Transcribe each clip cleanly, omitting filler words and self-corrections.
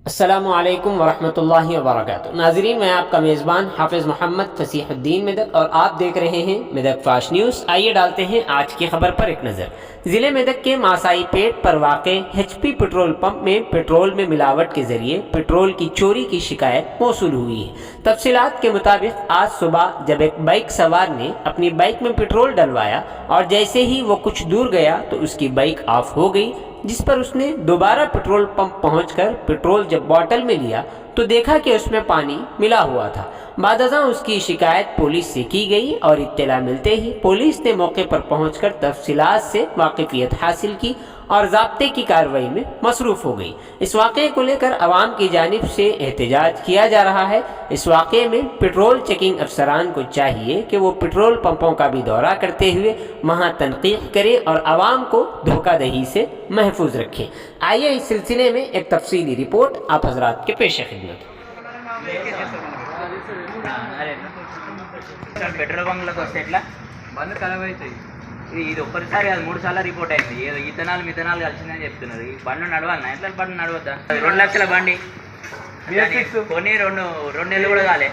अस्सलामुअलैकुम वरहमतुल्लाहि वबरकातुहू। नाज़रीन, मैं आपका मेज़बान हाफिज़ मोहम्मद फसीहुद्दीन मेदक और आप देख रहे हैं मेदक फास्ट न्यूज़। आइए डालते हैं आज की खबर पर एक नज़र। ज़िले मेदक के मासाई पेट पर वाक़े HP पेट्रोल पंप में पेट्रोल में मिलावट के ज़रिए पेट्रोल की चोरी की शिकायत मौसूल हुई है। तफसीलात के मुताबिक आज सुबह जब एक बाइक सवार ने अपनी बाइक में पेट्रोल डलवाया और जैसे ही वो कुछ दूर गया तो उसकी बाइक ऑफ हो गई, जिस पर उसने दोबारा पेट्रोल पंप पहुंचकर पेट्रोल जब बॉटल में लिया तो देखा कि उसमें पानी मिला हुआ था। बादअज़ां उसकी शिकायत पुलिस से की गई और इत्तला मिलते ही पुलिस ने मौके पर पहुंचकर तफसीलात से वाकिफियत हासिल की और ज़ाब्ते की कार्रवाई में मसरूफ़ हो गई। इस वाक़े को लेकर अवाम की जानिब से एहतजाज किया जा रहा है। इस वाक़े में पेट्रोल चेकिंग अफसरान को चाहिए कि वो पेट्रोल पंपों का भी दौरा करते हुए वहाँ तनक़ीद करें और आवाम को धोखाधड़ी से महफूज रखें। आइए इस सिलसिले में एक तफसीली रिपोर्ट आप हजरात के पेश खिदमत। పెట్రోల్ బంక్లకు వస్తే ఎట్లా బండ్లు ఖరాబ్ అవుతాయి. ఇది ఒక్కసారి అది 3 సార్లు రిపోర్ట్ అయింది. ఏదో ఇథనాల్ మిథనాల్ కలిసిందని చెప్తున్నారు. ఈ బండ్లు నడవాలన్నా ఎట్లా బండ్లు నడవద్దా? 2 లక్షల బండి కొన్ని రెండు నెలలు కూడా కాలే.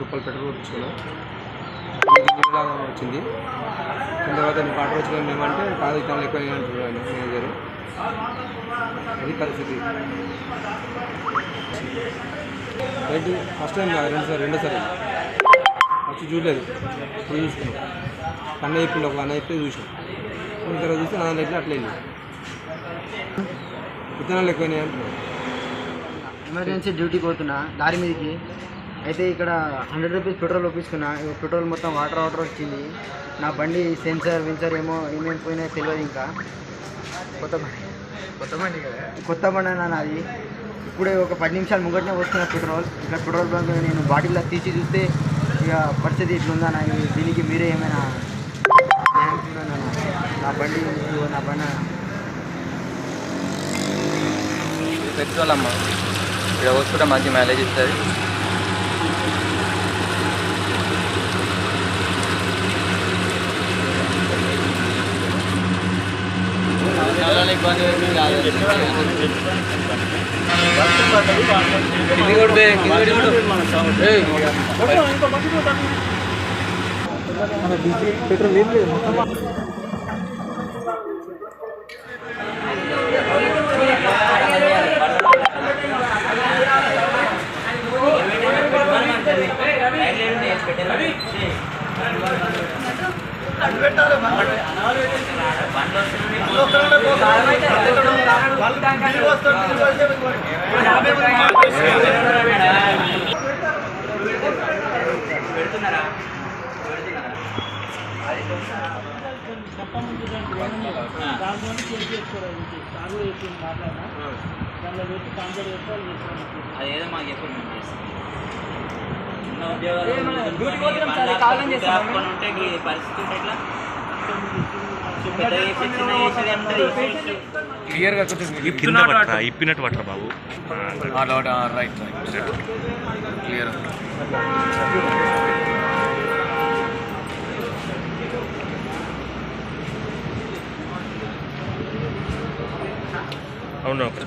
రూపాయలు పెట్రోల్ కొట్టించుకున్నాం. వచ్చింది తర్వాత నీకు ఆర్డర్ వచ్చిన మేమంటే కాదు ఇతను ఎక్కువ అంటున్నాను మేనేజరు. అది పరిస్థితి. ఏంటి ఫస్ట్ టైం రెండోసారి వచ్చి చూడలేదు, ఇప్పుడు చూసుకున్నాం. అన్న చెప్పిండు, ఒక అన్న చెప్తే చూసాం. తర్వాత చూస్తే నా ఎట్లా అట్లా వెళ్ళి విత్తనాలు ఎక్కువైనాయి అంటున్నాను. ఎమర్జెన్సీ డ్యూటీకి పోతున్నా దారి మీదకి అయితే ఇక్కడ 100 రూపీస్ పెట్రోల్ ఒప్పించుకున్నా. పెట్రోల్ మొత్తం వాటర్ వచ్చింది. నా బండి సెన్సర్ ఏమేమి పోయినాయో తెలియదు. ఇంకా కొత్త బండి అన్న నాది. ఇప్పుడే ఒక 10 నిమిషాలు ముంగటనే వస్తున్న పెట్రోల్. ఇక్కడ పెట్రోల్ బంక్ నేను బాటిల్లో తీసి చూస్తే ఇక పరిస్థితి ఇట్లుందన్న. దీనికి మీరే ఏమైనా నా బండి పెట్రోల్ అమ్మ ఇక్కడ వస్తుంటే మంచి మైలేజ్ ఇస్తుంది. ఇబ్బంది పెట్రోల్ ఏం లేదు. అదేదో మాకు ఎప్పుడు ఉంటే పరిస్థితి ఉంటే ఎట్లా క్లియర్గా ఇప్పినట్టు పట్టరా బాబు. Right clear. అవును, ఒక